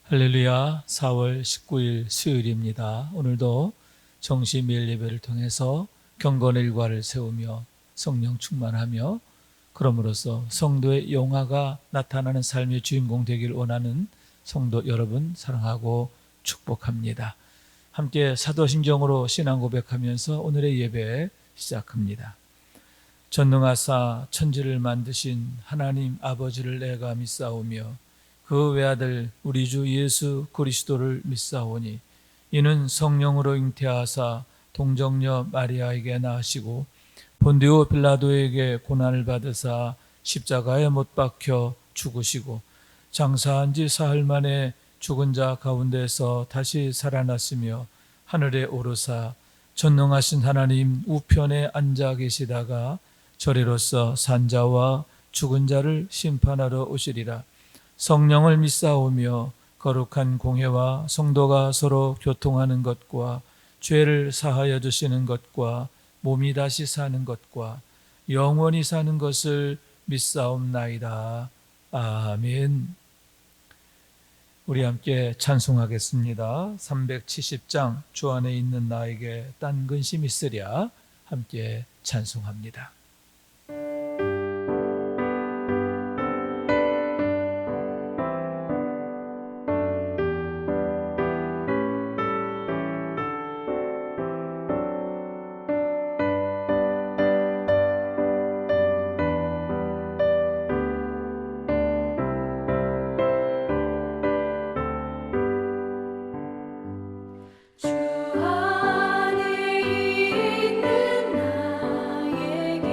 할렐루야. 4월 19일 수요일입니다. 오늘도 정시밀 예배를 통해서 경건의 일과를 세우며 성령 충만하며 그럼으로써 성도의 영화가 나타나는 삶의 주인공 되길 원하는 성도 여러분 사랑하고 축복합니다. 함께 사도신경으로 신앙 고백하면서 오늘의 예배 시작합니다. 전능하사 천지를 만드신 하나님 아버지를 내가 믿사오며 그 외아들 우리 주 예수 그리스도를 믿사오니 이는 성령으로 잉태하사 동정녀 마리아에게 낳으시고 본디오 빌라도에게 고난을 받으사 십자가에 못 박혀 죽으시고 장사한 지 사흘 만에 죽은 자 가운데서 다시 살아났으며 하늘에 오르사 전능하신 하나님 우편에 앉아 계시다가 저리로서 산자와 죽은 자를 심판하러 오시리라. 성령을 믿사오며 거룩한 공회와 성도가 서로 교통하는 것과 죄를 사하여 주시는 것과 몸이 다시 사는 것과 영원히 사는 것을 믿사옵나이다. 아멘. 우리 함께 찬송하겠습니다. 370장 주 안에 있는 나에게 딴 근심 있으랴 함께 찬송합니다. 주 안에 있는 나에게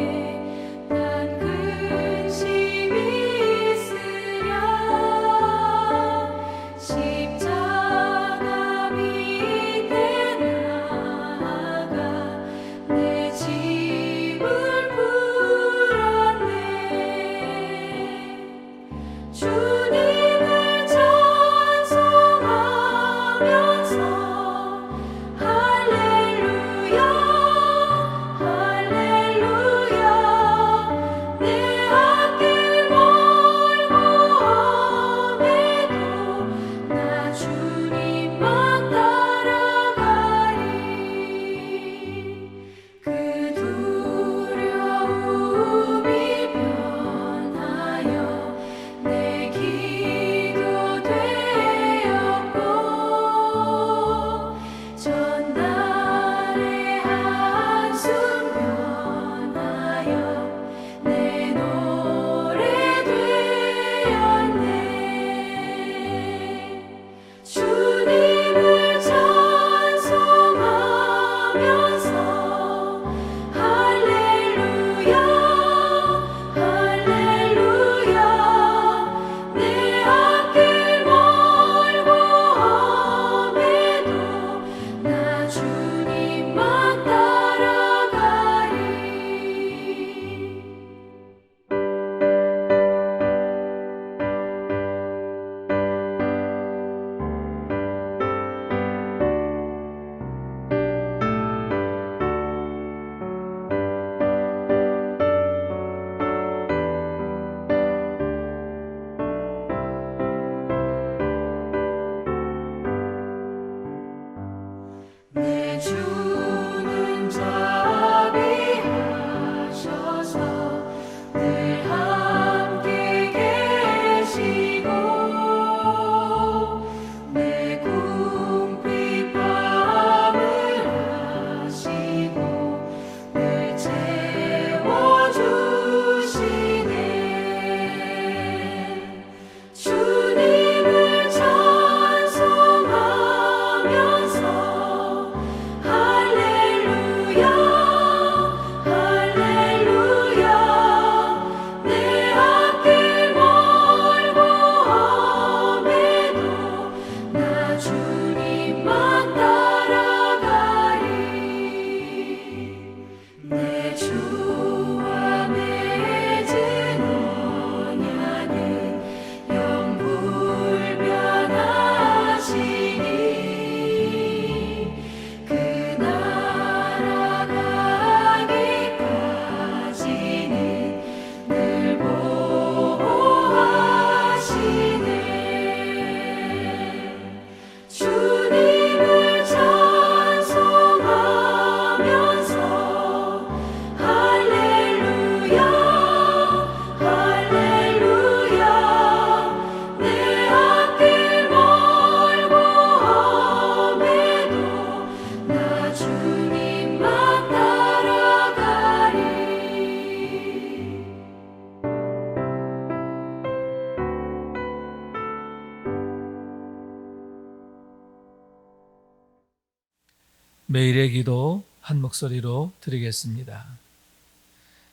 매일의 기도 한 목소리로 드리겠습니다.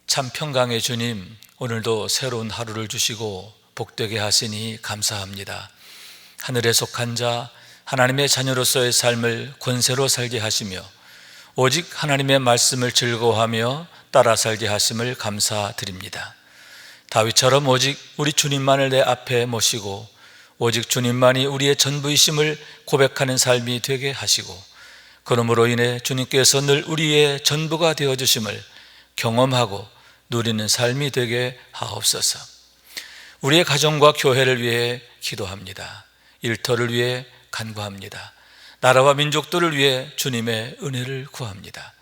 참 평강의 주님, 오늘도 새로운 하루를 주시고 복되게 하시니 감사합니다. 하늘에 속한 자, 하나님의 자녀로서의 삶을 권세로 살게 하시며 오직 하나님의 말씀을 즐거워하며 따라 살게 하심을 감사드립니다. 다윗처럼 오직 우리 주님만을 내 앞에 모시고 오직 주님만이 우리의 전부이심을 고백하는 삶이 되게 하시고, 그러므로 인해 주님께서 늘 우리의 전부가 되어주심을 경험하고 누리는 삶이 되게 하옵소서. 우리의 가정과 교회를 위해 기도합니다. 일터를 위해 간구합니다. 나라와 민족들을 위해 주님의 은혜를 구합니다.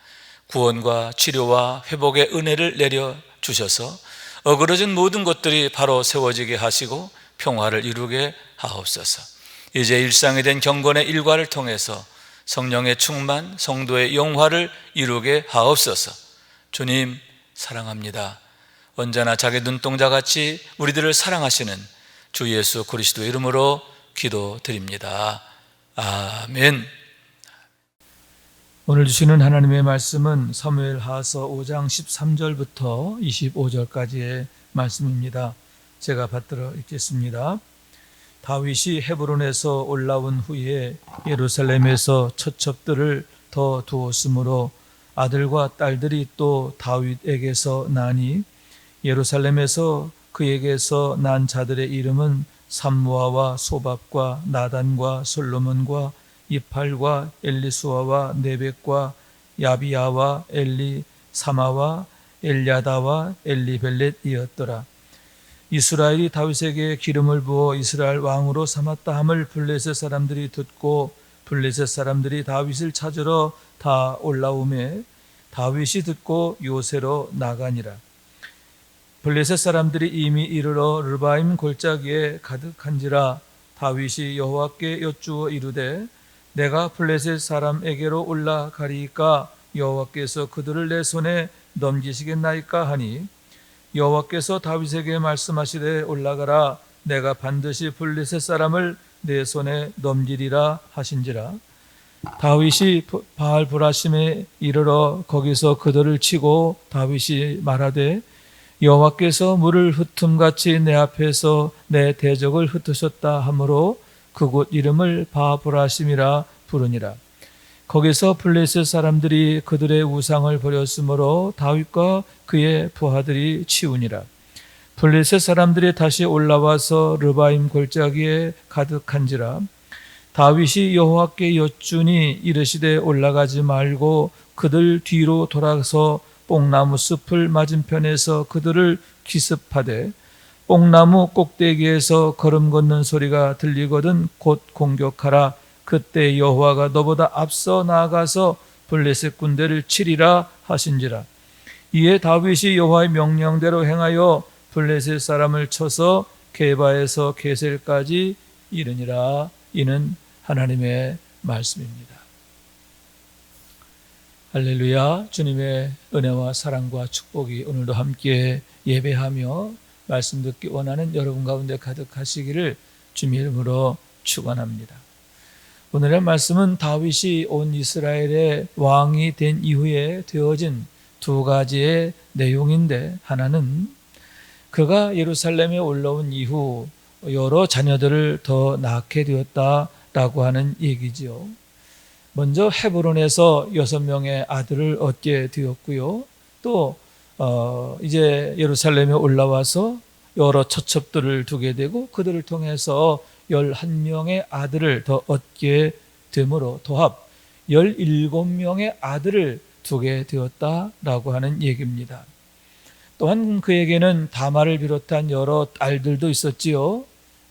구원과 치료와 회복의 은혜를 내려주셔서 어그러진 모든 것들이 바로 세워지게 하시고 평화를 이루게 하옵소서. 이제 일상이 된 경건의 일과를 통해서 성령의 충만, 성도의 영화를 이루게 하옵소서. 주님 사랑합니다. 언제나 자기 눈동자같이 우리들을 사랑하시는 주 예수 그리스도의 이름으로 기도드립니다. 아멘. 오늘 주시는 하나님의 말씀은 사무엘하서 5장 13절부터 25절까지의 말씀입니다. 제가 받들어 읽겠습니다. 다윗이 헤브론에서 올라온 후에 예루살렘에서 처첩들을 더 두었으므로 아들과 딸들이 또 다윗에게서 나니, 예루살렘에서 그에게서 난 자들의 이름은 삼무아와 소밥과 나단과 솔로몬과 이팔과 엘리수아와 네벡과 야비야와 엘리사마와 엘야다와 엘리벨렛이었더라. 이스라엘이 다윗에게 기름을 부어 이스라엘 왕으로 삼았다 함을 블레셋 사람들이 듣고 블레셋 사람들이 다윗을 찾으러 다 올라오매 다윗이 듣고 요새로 나가니라. 블레셋 사람들이 이미 이르러 르바임 골짜기에 가득한지라. 다윗이 여호와께 여쭈어 이르되 내가 블레셋 사람에게로 올라가리이까 여호와께서 그들을 내 손에 넘기시겠나이까 하니, 여호와께서 다윗에게 말씀하시되 올라가라, 내가 반드시 블레셋 사람을 내 손에 넘기리라 하신지라. 다윗이 바알브라심에 이르러 거기서 그들을 치고 다윗이 말하되 여호와께서 물을 흩음같이 내 앞에서 내 대적을 흩으셨다 하므로 그곳 이름을 바알브라심이라 부르니라. 거기서 블레셋 사람들이 그들의 우상을 버렸으므로 다윗과 그의 부하들이 치우니라. 블레셋 사람들이 다시 올라와서 르바임 골짜기에 가득한지라. 다윗이 여호와께 여쭈니 이르시되 올라가지 말고 그들 뒤로 돌아서 뽕나무 숲을 맞은편에서 그들을 기습하되 뽕나무 꼭대기에서 걸음 걷는 소리가 들리거든 곧 공격하라. 그때 여호와가 너보다 앞서 나아가서 블레셋 군대를 치리라 하신지라. 이에 다윗이 여호와의 명령대로 행하여 블레셋 사람을 쳐서 게바에서 게셀까지 이르니라. 이는 하나님의 말씀입니다. 할렐루야. 주님의 은혜와 사랑과 축복이 오늘도 함께 예배하며 말씀 듣기 원하는 여러분 가운데 가득하시기를 주님의 이름으로 축원합니다. 오늘의 말씀은 다윗이 온 이스라엘의 왕이 된 이후에 되어진 두 가지의 내용인데, 하나는 그가 예루살렘에 올라온 이후 여러 자녀들을 더 낳게 되었다라고 하는 얘기지요. 먼저 헤브론에서 6명의 아들을 얻게 되었고요. 또 이제 예루살렘에 올라와서 여러 처첩들을 두게 되고 그들을 통해서 11명의 아들을 더 얻게 되므로 도합 17명의 아들을 두게 되었다라고 하는 얘기입니다. 또한 그에게는 다말을 비롯한 여러 딸들도 있었지요.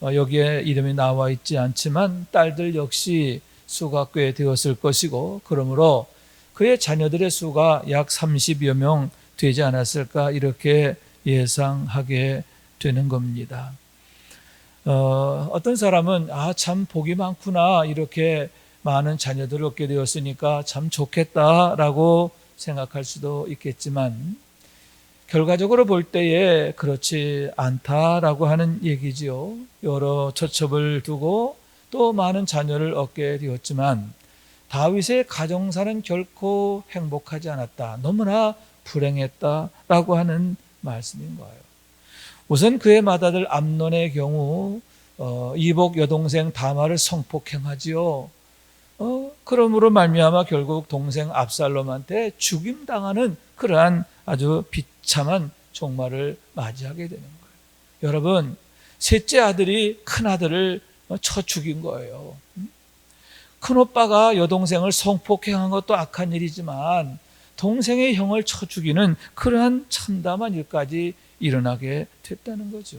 여기에 이름이 나와 있지 않지만 딸들 역시 수가 꽤 되었을 것이고, 그러므로 그의 자녀들의 수가 약 30여 명 되지 않았을까 이렇게 예상하게 되는 겁니다. 어떤 사람은 참 복이 많구나, 이렇게 많은 자녀들을 얻게 되었으니까 참 좋겠다라고 생각할 수도 있겠지만 결과적으로 볼 때에 그렇지 않다라고 하는 얘기지요. 여러 처첩을 두고 또 많은 자녀를 얻게 되었지만 다윗의 가정사는 결코 행복하지 않았다. 너무나 불행했다라고 하는 말씀인 거예요. 우선 그의 맏아들 암논의 경우 이복 여동생 다말을 성폭행하지요. 그러므로 말미암아 결국 동생 압살롬한테 죽임당하는 그러한 아주 비참한 종말을 맞이하게 되는 거예요. 여러분, 셋째 아들이 큰 아들을 쳐 죽인 거예요. 큰오빠가 여동생을 성폭행한 것도 악한 일이지만 동생의 형을 쳐 죽이는 그러한 참담한 일까지 일어나게 됐다는 거죠.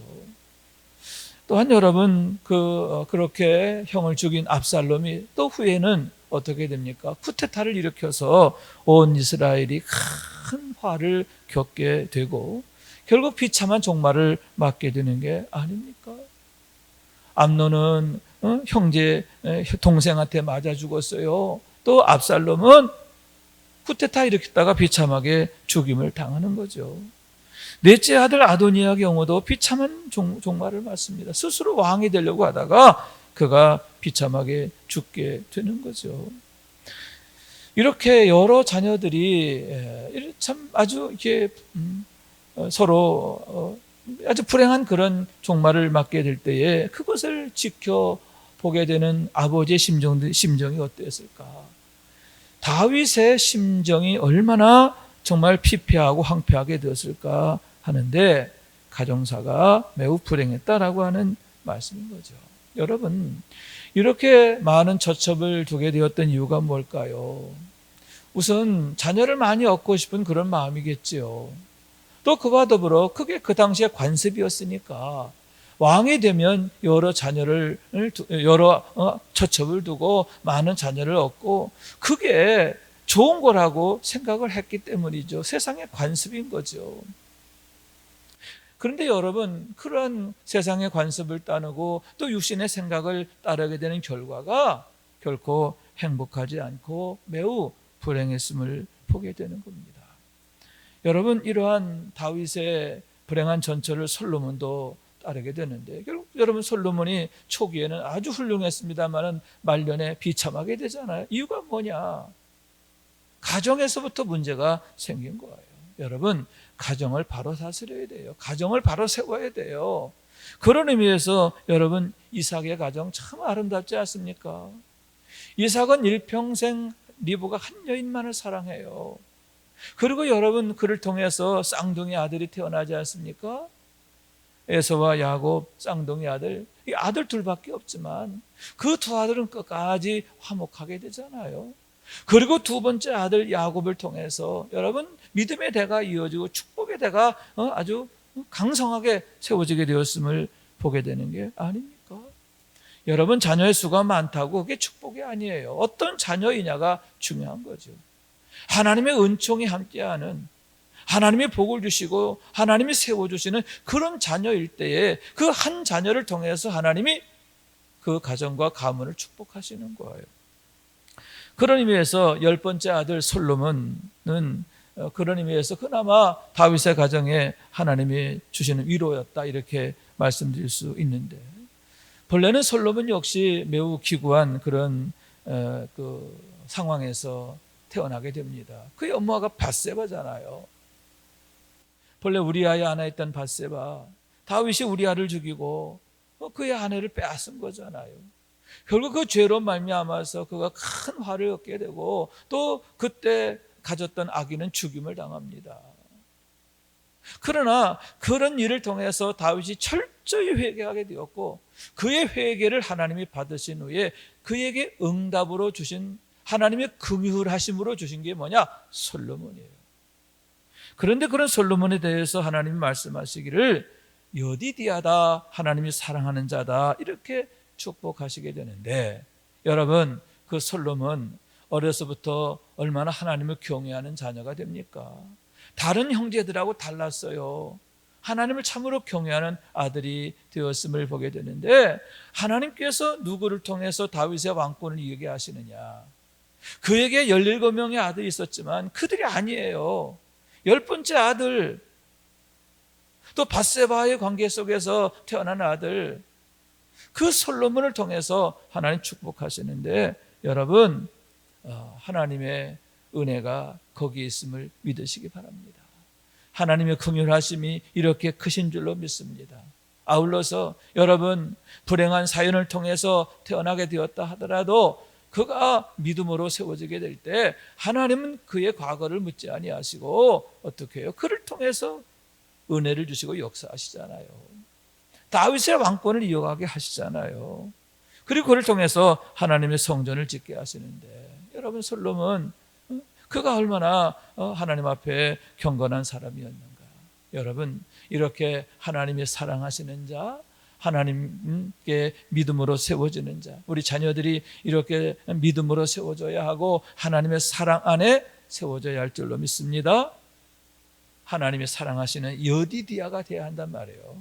또한 여러분, 그렇게 형을 죽인 압살롬이 또 후에는 어떻게 됩니까? 쿠데타를 일으켜서 온 이스라엘이 큰 화를 겪게 되고 결국 비참한 종말을 맞게 되는 게 아닙니까? 암논은 형제 동생한테 맞아 죽었어요. 또 압살롬은 쿠데타 일으켰다가 비참하게 죽임을 당하는 거죠. 넷째 아들 아도니아 경우도 비참한 종말을 맞습니다. 스스로 왕이 되려고 하다가 그가 비참하게 죽게 되는 거죠. 이렇게 여러 자녀들이 참 아주 이렇게 서로 아주 불행한 그런 종말을 맞게 될 때에 그것을 지켜보게 되는 아버지의 심정이 어땠을까? 다윗의 심정이 얼마나 정말 피폐하고 황폐하게 되었을까 하는데 가정사가 매우 불행했다라고 하는 말씀인 거죠. 여러분, 이렇게 많은 처첩을 두게 되었던 이유가 뭘까요? 우선 자녀를 많이 얻고 싶은 그런 마음이겠지요. 또 그와 더불어 그게 그 당시에 관습이었으니까 왕이 되면 여러 처첩을 두고 많은 자녀를 얻고 그게 좋은 거라고 생각을 했기 때문이죠. 세상의 관습인 거죠. 그런데 여러분, 그런 세상의 관습을 따르고 또 육신의 생각을 따르게 되는 결과가 결코 행복하지 않고 매우 불행했음을 보게 되는 겁니다. 여러분, 이러한 다윗의 불행한 전철을 솔로몬도 따르게 되는데 결국 여러분 솔로몬이 초기에는 아주 훌륭했습니다만 말년에 비참하게 되잖아요. 이유가 뭐냐? 가정에서부터 문제가 생긴 거예요. 여러분, 가정을 바로 다스려야 돼요. 가정을 바로 세워야 돼요. 그런 의미에서 여러분, 이삭의 가정 참 아름답지 않습니까? 이삭은 일평생 리브가 한 여인만을 사랑해요. 그리고 여러분, 그를 통해서 쌍둥이 아들이 태어나지 않습니까? 에서와 야곱 쌍둥이 아들, 이 아들 둘밖에 없지만 그 두 아들은 끝까지 화목하게 되잖아요. 그리고 두 번째 아들 야곱을 통해서 여러분 믿음의 대가 이어지고 축복의 대가 아주 강성하게 세워지게 되었음을 보게 되는 게 아닙니까? 여러분, 자녀의 수가 많다고 그게 축복이 아니에요. 어떤 자녀이냐가 중요한 거죠. 하나님의 은총이 함께하는, 하나님이 복을 주시고 하나님이 세워주시는 그런 자녀일 때에 그 한 자녀를 통해서 하나님이 그 가정과 가문을 축복하시는 거예요. 그런 의미에서 열 번째 아들 솔로몬은 그런 의미에서 그나마 다윗의 가정에 하나님이 주시는 위로였다, 이렇게 말씀드릴 수 있는데, 본래는 솔로몬 역시 매우 기구한 그런 그 상황에서 태어나게 됩니다. 그의 엄마가 밧세바잖아요. 본래 우리아의 아내였던 밧세바, 다윗이 우리아를 죽이고 그의 아내를 빼앗은 거잖아요. 결국 그 죄로 말미암아서 그가 큰 화를 얻게 되고 또 그때 가졌던 아기는 죽임을 당합니다. 그러나 그런 일을 통해서 다윗이 철저히 회개하게 되었고 그의 회개를 하나님이 받으신 후에 그에게 응답으로 주신, 하나님의 긍휼하심으로 주신 게 뭐냐? 솔로몬이에요. 그런데 그런 솔로몬에 대해서 하나님이 말씀하시기를 여디디아다, 하나님이 사랑하는 자다, 이렇게 축복하시게 되는데, 여러분, 그 솔로몬 어려서부터 얼마나 하나님을 경외하는 자녀가 됩니까? 다른 형제들하고 달랐어요. 하나님을 참으로 경외하는 아들이 되었음을 보게 되는데, 하나님께서 누구를 통해서 다윗의 왕권을 이기게 하시느냐? 그에게 17명의 아들이 있었지만 그들이 아니에요. 10번째 아들, 또 밧세바의 관계 속에서 태어난 아들, 그 솔로몬을 통해서 하나님 축복하시는데, 여러분, 하나님의 은혜가 거기에 있음을 믿으시기 바랍니다. 하나님의 긍휼하심이 이렇게 크신 줄로 믿습니다. 아울러서 여러분 불행한 사연을 통해서 태어나게 되었다 하더라도 그가 믿음으로 세워지게 될 때 하나님은 그의 과거를 묻지 아니하시고 어떻게 해요? 그를 통해서 은혜를 주시고 역사하시잖아요. 다윗의 왕권을 이어가게 하시잖아요. 그리고 그를 통해서 하나님의 성전을 짓게 하시는데 여러분 솔로몬 그가 얼마나 하나님 앞에 경건한 사람이었는가. 여러분 이렇게 하나님이 사랑하시는 자, 하나님께 믿음으로 세워지는 자, 우리 자녀들이 이렇게 믿음으로 세워져야 하고 하나님의 사랑 안에 세워져야 할 줄로 믿습니다. 하나님이 사랑하시는 여디디아가 되어야 한단 말이에요.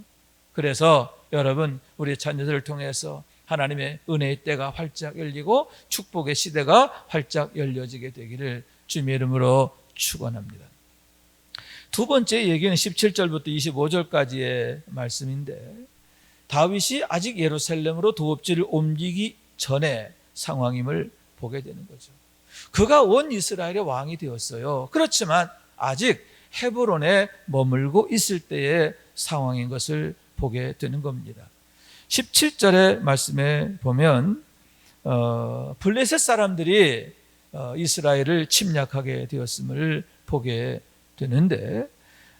그래서 여러분 우리 자녀들을 통해서 하나님의 은혜의 때가 활짝 열리고 축복의 시대가 활짝 열려지게 되기를 주님의 이름으로 축원합니다. 두 번째 얘기는 17절부터 25절까지의 말씀인데 다윗이 아직 예루살렘으로 도읍지를 옮기기 전에 상황임을 보게 되는 거죠. 그가 온 이스라엘의 왕이 되었어요. 그렇지만 아직 헤브론에 머물고 있을 때의 상황인 것을 보게 되는 겁니다. 17절의 말씀에 보면 블레셋 사람들이 이스라엘을 침략하게 되었음을 보게 되는데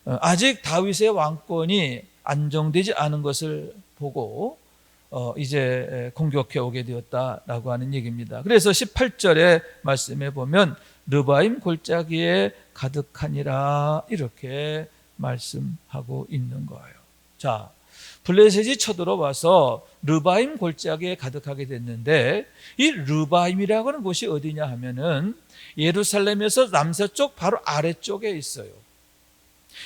아직 다윗의 왕권이 안정되지 않은 것을 보고 이제 공격해 오게 되었다라고 하는 얘기입니다. 그래서 18절의 말씀에 보면 르바임 골짜기에 가득하니라 이렇게 말씀하고 있는 거예요. 자, 블레셋이 쳐들어와서 르바임 골짜기에 가득하게 됐는데 이 르바임이라고 하는 곳이 어디냐 하면은 예루살렘에서 남서쪽 바로 아래쪽에 있어요.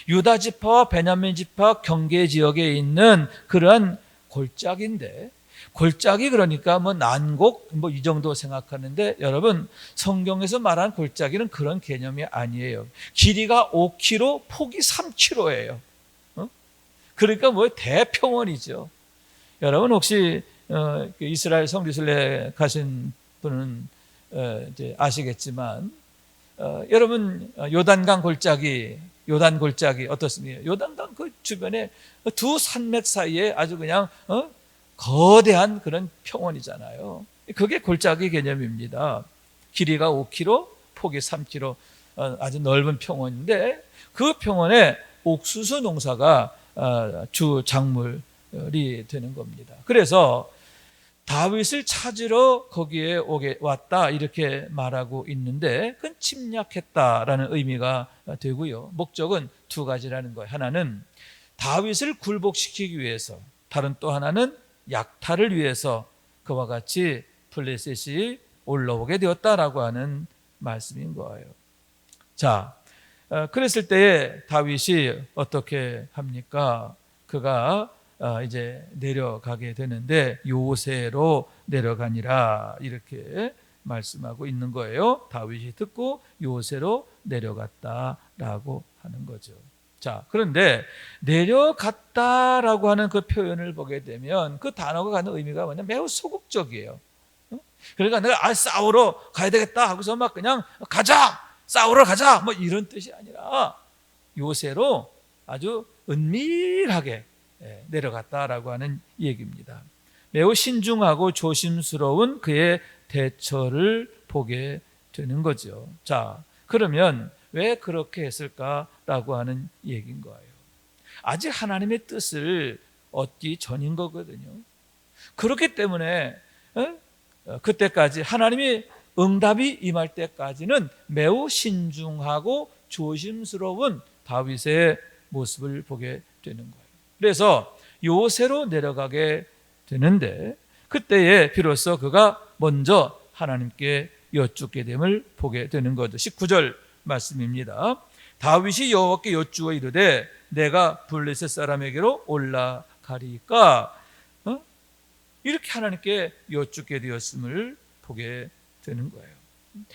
유다 지파와 베냐민 지파 경계 지역에 있는 그런 골짜기인데 골짜기 그러니까 뭐 난곡 뭐 이 정도 생각하는데 여러분 성경에서 말하는 골짜기는 그런 개념이 아니에요. 길이가 5km, 폭이 3km예요. 그러니까 뭐 대평원이죠. 여러분 혹시 이스라엘 성지순례 가신 분은 이제 아시겠지만 여러분 요단강 골짜기 어떻습니까? 요단강 그 주변에 두 산맥 사이에 아주 그냥 거대한 그런 평원이잖아요. 그게 골짜기 개념입니다. 길이가 5km, 폭이 3km 아주 넓은 평원인데 그 평원에 옥수수 농사가 주 작물이 되는 겁니다. 그래서 다윗을 찾으러 거기에 왔다 이렇게 말하고 있는데 그건 침략했다라는 의미가 되고요. 목적은 두 가지라는 거예요. 하나는 다윗을 굴복시키기 위해서, 다른 또 하나는 약탈을 위해서 그와 같이 블레셋이 올라오게 되었다라고 하는 말씀인 거예요. 자, 그랬을 때에 다윗이 어떻게 합니까? 그가 이제 내려가게 되는데 요새로 내려가니라 이렇게 말씀하고 있는 거예요. 다윗이 듣고 요새로 내려갔다라고 하는 거죠. 자, 그런데 내려갔다라고 하는 그 표현을 보게 되면 그 단어가 갖는 의미가 뭐냐? 매우 소극적이에요. 그러니까 내가 싸우러 가야 되겠다 하고서 막 그냥 가자! 싸우러 가자! 뭐 이런 뜻이 아니라 요새로 아주 은밀하게 내려갔다라고 하는 얘기입니다. 매우 신중하고 조심스러운 그의 대처를 보게 되는 거죠. 자, 그러면 왜 그렇게 했을까라고 하는 얘기인 거예요. 아직 하나님의 뜻을 얻기 전인 거거든요. 그렇기 때문에 그때까지 하나님이 응답이 임할 때까지는 매우 신중하고 조심스러운 다윗의 모습을 보게 되는 거예요. 그래서 요새로 내려가게 되는데 그때에 비로소 그가 먼저 하나님께 여쭙게 됨을 보게 되는 거죠. 19절 말씀입니다. 다윗이 여호와께 여쭈어 이르되 내가 블레셋 사람에게로 올라가리까? 이렇게 하나님께 여쭙게 되었음을 보게 되는 거예요.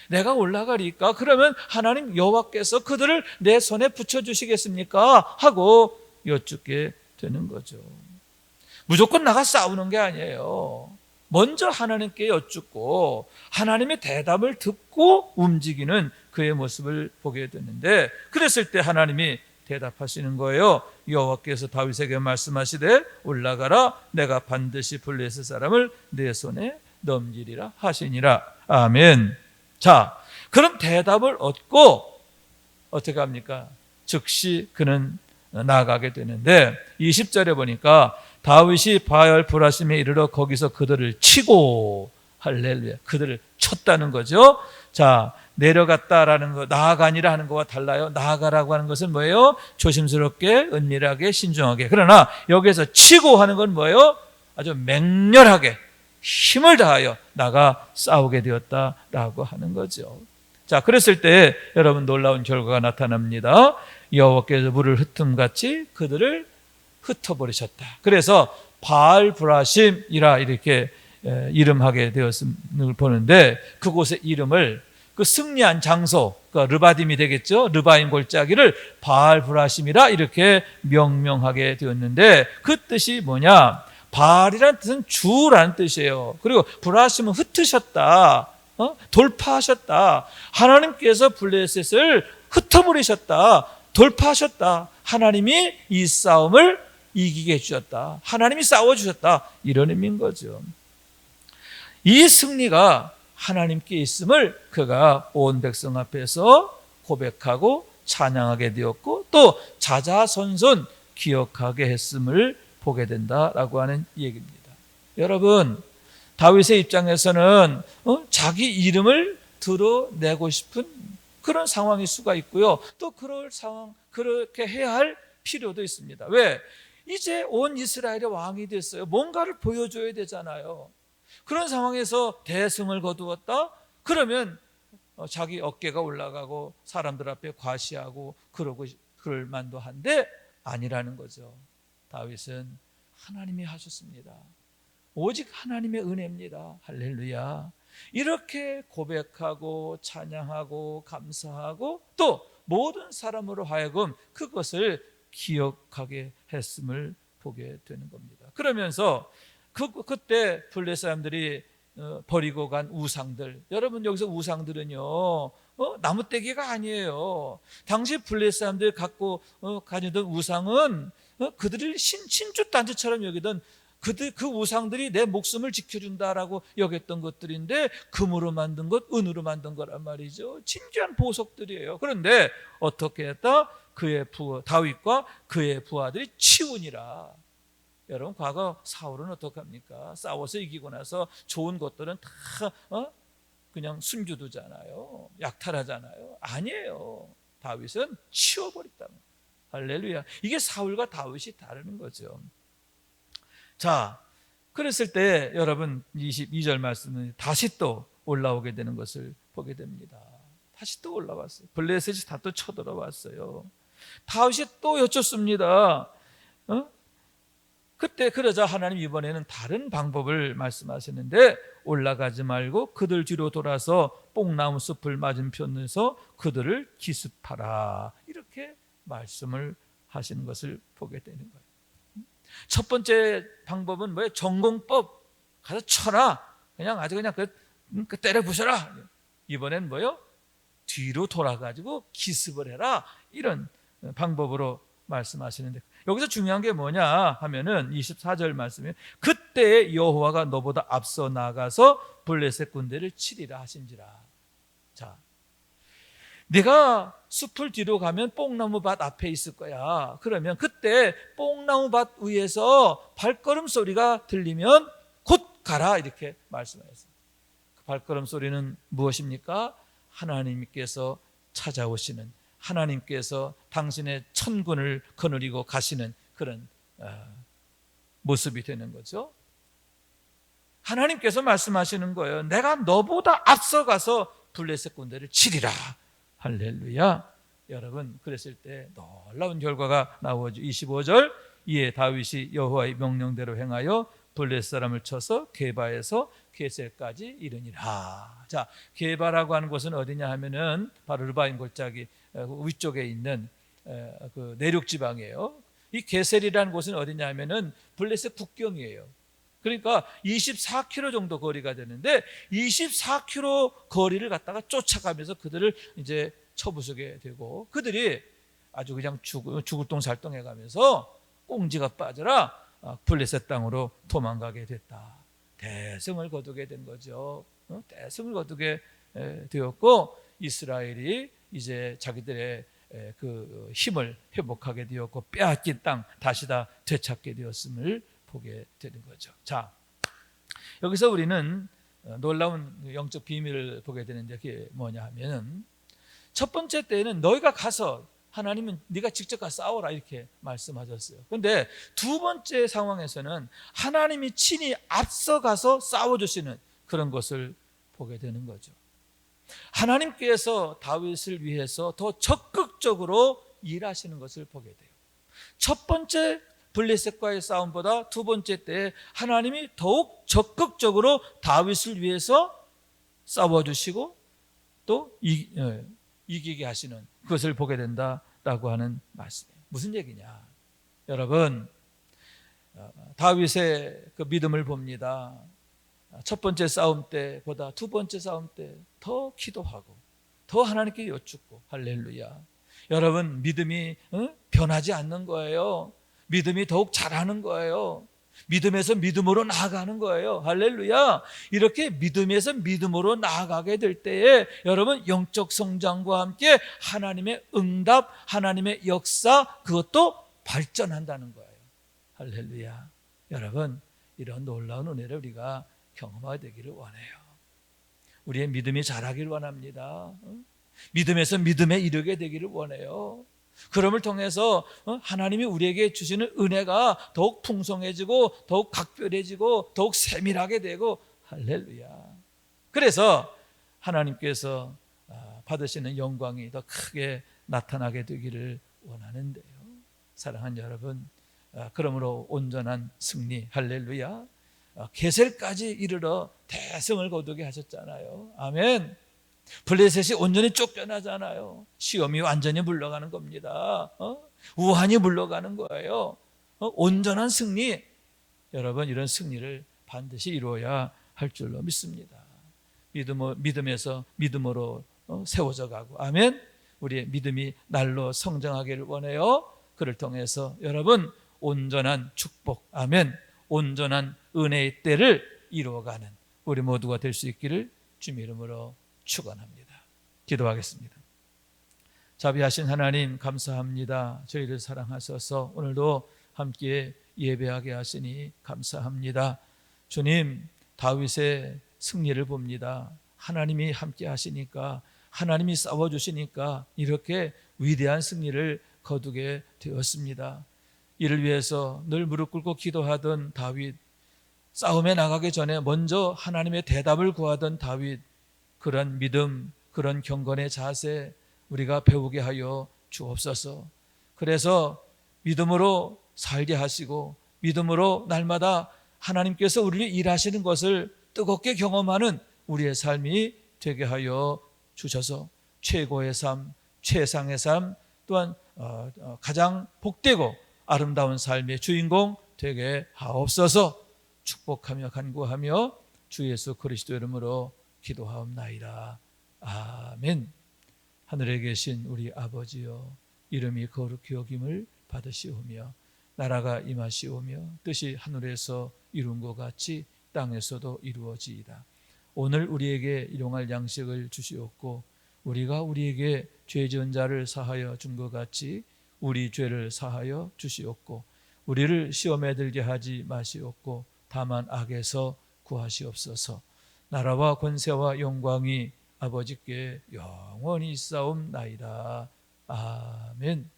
내가 올라가리까? 그러면 하나님 여호와께서 그들을 내 손에 붙여주시겠습니까? 하고 여쭙게 되는 거죠. 무조건 나가 싸우는 게 아니에요. 먼저 하나님께 여쭙고 하나님의 대답을 듣고 움직이는 그의 모습을 보게 되는데, 그랬을 때 하나님이 대답하시는 거예요. 여호와께서 다윗에게 말씀하시되 올라가라, 내가 반드시 블레셋 사람을 내 손에 넘기리라 하시니라. 아멘. 자, 그럼 대답을 얻고 어떻게 합니까? 즉시 그는 나아가게 되는데 20절에 보니까 다윗이 바알 브라심에 이르러 거기서 그들을 치고, 할렐루야, 그들을 쳤다는 거죠. 자, 내려갔다라는 거, 나아가니라 하는 거와 달라요. 나아가라고 하는 것은 뭐예요? 조심스럽게, 은밀하게, 신중하게. 그러나 여기에서 치고 하는 건 뭐예요? 아주 맹렬하게 힘을 다하여 나가 싸우게 되었다라고 하는 거죠. 자, 그랬을 때 여러분 놀라운 결과가 나타납니다. 여호와께서 물을 흩음같이 그들을 흩어버리셨다. 그래서 바알 브라심이라 이렇게 이름하게 되었음을 보는데, 그곳의 이름을 그 승리한 장소, 그 르바딤이 되겠죠. 르바임 골짜기를 바알 브라심이라 이렇게 명명하게 되었는데, 그 뜻이 뭐냐? 바알이라는 뜻은 주라는 뜻이에요. 그리고 브라심은 흩으셨다, 돌파하셨다. 하나님께서 블레셋을 흩어버리셨다, 돌파하셨다. 하나님이 이 싸움을 이기게 해주셨다. 하나님이 싸워주셨다. 이런 의미인 거죠. 이 승리가 하나님께 있음을 그가 온 백성 앞에서 고백하고 찬양하게 되었고, 또 자자손손 기억하게 했음을 보게 된다라고 하는 얘기입니다. 여러분, 다윗의 입장에서는 자기 이름을 드러내고 싶은 그런 상황일 수가 있고요. 또 그럴 상황, 그렇게 해야 할 필요도 있습니다. 왜? 이제 온 이스라엘의 왕이 됐어요. 뭔가를 보여줘야 되잖아요. 그런 상황에서 대승을 거두었다? 그러면 자기 어깨가 올라가고 사람들 앞에 과시하고 그럴 만도 한데 아니라는 거죠. 다윗은 하나님이 하셨습니다. 오직 하나님의 은혜입니다. 할렐루야. 이렇게 고백하고 찬양하고 감사하고 또 모든 사람으로 하여금 그것을 기억하게 했음을 보게 되는 겁니다. 그러면서 그때 블레셋 사람들이 버리고 간 우상들, 여러분 여기서 우상들은요 나무떼기가 아니에요. 당시 블레셋 사람들이 갖고 가지던 우상은 그들을 신주 단체처럼 여기던 그 우상들이 내 목숨을 지켜준다라고 여겼던 것들인데, 금으로 만든 것, 은으로 만든 거란 말이죠. 진지한 보석들이에요. 그런데 어떻게 했다? 다윗과 그의 부하들이 치우니라. 여러분, 과거 사울은 어떻게 합니까? 싸워서 이기고 나서 좋은 것들은 다 그냥 숨겨두잖아요. 약탈하잖아요. 아니에요. 다윗은 치워버렸다. 할렐루야. 이게 사울과 다윗이 다르는 거죠. 자, 그랬을 때 여러분 22절 말씀은 다시 또 올라오게 되는 것을 보게 됩니다. 다시 또 올라왔어요. 블레셋이 다 또 쳐들어왔어요. 다윗이 또 여쭙습니다. 그때 그러자 하나님 이번에는 다른 방법을 말씀하시는데, 올라가지 말고 그들 뒤로 돌아서 뽕나무 숲을 맞은편에서 그들을 기습하라, 이렇게 말씀을 하시는 것을 보게 되는 거예요. 첫 번째 방법은 뭐예요? 전공법, 가서 쳐라, 그냥 아주 그냥 그 때려 부셔라. 이번엔 뭐예요? 뒤로 돌아가지고 기습을 해라, 이런 방법으로 말씀하시는데, 여기서 중요한 게 뭐냐 하면은 24절 말씀이에요. 그때 여호와가 너보다 앞서 나가서 블레셋 군대를 치리라 하신지라. 자, 네가 숲을 뒤로 가면 뽕나무 밭 앞에 있을 거야. 그러면 그때 뽕나무 밭 위에서 발걸음 소리가 들리면 곧 가라, 이렇게 말씀하셨습니다. 그 발걸음 소리는 무엇입니까? 하나님께서 찾아오시는, 하나님께서 당신의 천군을 거느리고 가시는 그런 모습이 되는 거죠. 하나님께서 말씀하시는 거예요. 내가 너보다 앞서가서 블레셋 군대를 치리라. 할렐루야. 여러분, 그랬을 때 놀라운 결과가 나오죠. 25절, 이에 다윗이 여호와의 명령대로 행하여 블레셋 사람을 쳐서 게바에서 게셀까지 이르니라. 자, 게바라고 하는 곳은 어디냐 하면은 바로 르바임 골짜기 위쪽에 있는 그 내륙 지방이에요. 이 게셀이라는 곳은 어디냐 하면은 블레셋 국경이에요. 그러니까 24km 정도 거리가 되는데 24km 거리를 갖다가 쫓아가면서 그들을 이제 쳐부수게 되고, 그들이 아주 그냥 죽을 똥 살똥해 가면서 꽁지가 빠져라 블레셋 땅으로 도망가게 됐다. 대승을 거두게 된 거죠. 대승을 거두게 되었고, 이스라엘이 이제 자기들의 그 힘을 회복하게 되었고 빼앗긴 땅 다시 다 되찾게 되었음을 보게 되는 거죠. 자, 여기서 우리는 놀라운 영적 비밀을 보게 되는데, 그게 뭐냐 하면은, 첫 번째 때에는 너희가 가서, 하나님은 네가 직접 가서 싸워라 이렇게 말씀하셨어요. 그런데 두 번째 상황에서는 하나님이 친히 앞서가서 싸워주시는 그런 것을 보게 되는 거죠. 하나님께서 다윗을 위해서 더 적극적으로 일하시는 것을 보게 돼요. 첫 번째 블레셋과의 싸움보다 두 번째 때 하나님이 더욱 적극적으로 다윗을 위해서 싸워주시고 또 이기게 하시는 그것을 보게 된다라고 하는 말씀이에요. 무슨 얘기냐? 여러분, 다윗의 그 믿음을 봅니다. 첫 번째 싸움 때보다 두 번째 싸움 때 더 기도하고 더 하나님께 여쭙고, 할렐루야. 여러분, 믿음이 변하지 않는 거예요. 믿음이 더욱 자라는 거예요. 믿음에서 믿음으로 나아가는 거예요. 할렐루야. 이렇게 믿음에서 믿음으로 나아가게 될 때에 여러분, 영적 성장과 함께 하나님의 응답, 하나님의 역사, 그것도 발전한다는 거예요. 할렐루야. 여러분, 이런 놀라운 은혜를 우리가 경험하게 되기를 원해요. 우리의 믿음이 자라기를 원합니다. 믿음에서 믿음에 이르게 되기를 원해요. 그럼을 통해서 하나님이 우리에게 주시는 은혜가 더욱 풍성해지고 더욱 각별해지고 더욱 세밀하게 되고, 할렐루야. 그래서 하나님께서 받으시는 영광이 더 크게 나타나게 되기를 원하는데요. 사랑하는 여러분, 그러므로 온전한 승리, 할렐루야, 게셀까지 이르러 대승을 거두게 하셨잖아요. 아멘. 블레셋이 온전히 쫓겨나잖아요. 시험이 완전히 물러가는 겁니다. 우환이 물러가는 거예요. 온전한 승리, 여러분, 이런 승리를 반드시 이루어야 할 줄로 믿습니다. 믿음에서 믿음으로 세워져 가고, 아멘. 우리의 믿음이 날로 성장하기를 원해요. 그를 통해서 여러분, 온전한 축복, 아멘, 온전한 은혜의 때를 이루어가는 우리 모두가 될 수 있기를 주님 이름으로 축원합니다. 기도하겠습니다. 자비하신 하나님, 감사합니다. 저희를 사랑하셔서 오늘도 함께 예배하게 하시니 감사합니다. 주님, 다윗의 승리를 봅니다. 하나님이 함께 하시니까, 하나님이 싸워주시니까 이렇게 위대한 승리를 거두게 되었습니다. 이를 위해서 늘 무릎 꿇고 기도하던 다윗, 싸움에 나가기 전에 먼저 하나님의 대답을 구하던 다윗, 그런 믿음, 그런 경건의 자세 우리가 배우게 하여 주옵소서. 그래서 믿음으로 살게 하시고 믿음으로 날마다 하나님께서 우리를 일하시는 것을 뜨겁게 경험하는 우리의 삶이 되게 하여 주셔서 최고의 삶, 최상의 삶, 또한 가장 복되고 아름다운 삶의 주인공 되게 하옵소서. 축복하며 간구하며 주 예수 그리스도 이름으로 기도하옵나이다. 아멘. 하늘에 계신 우리 아버지여, 이름이 거룩히 여김을 받으시오며 나라가 임하시오며 뜻이 하늘에서 이룬 것 같이 땅에서도 이루어지이다. 오늘 우리에게 일용할 양식을 주시옵고 우리가 우리에게 죄 지은 자를 사하여 준 것 같이 우리 죄를 사하여 주시옵고 우리를 시험에 들게 하지 마시옵고 다만 악에서 구하시옵소서. 나라와 권세와 영광이 아버지께 영원히 있사옵나이다. 아멘.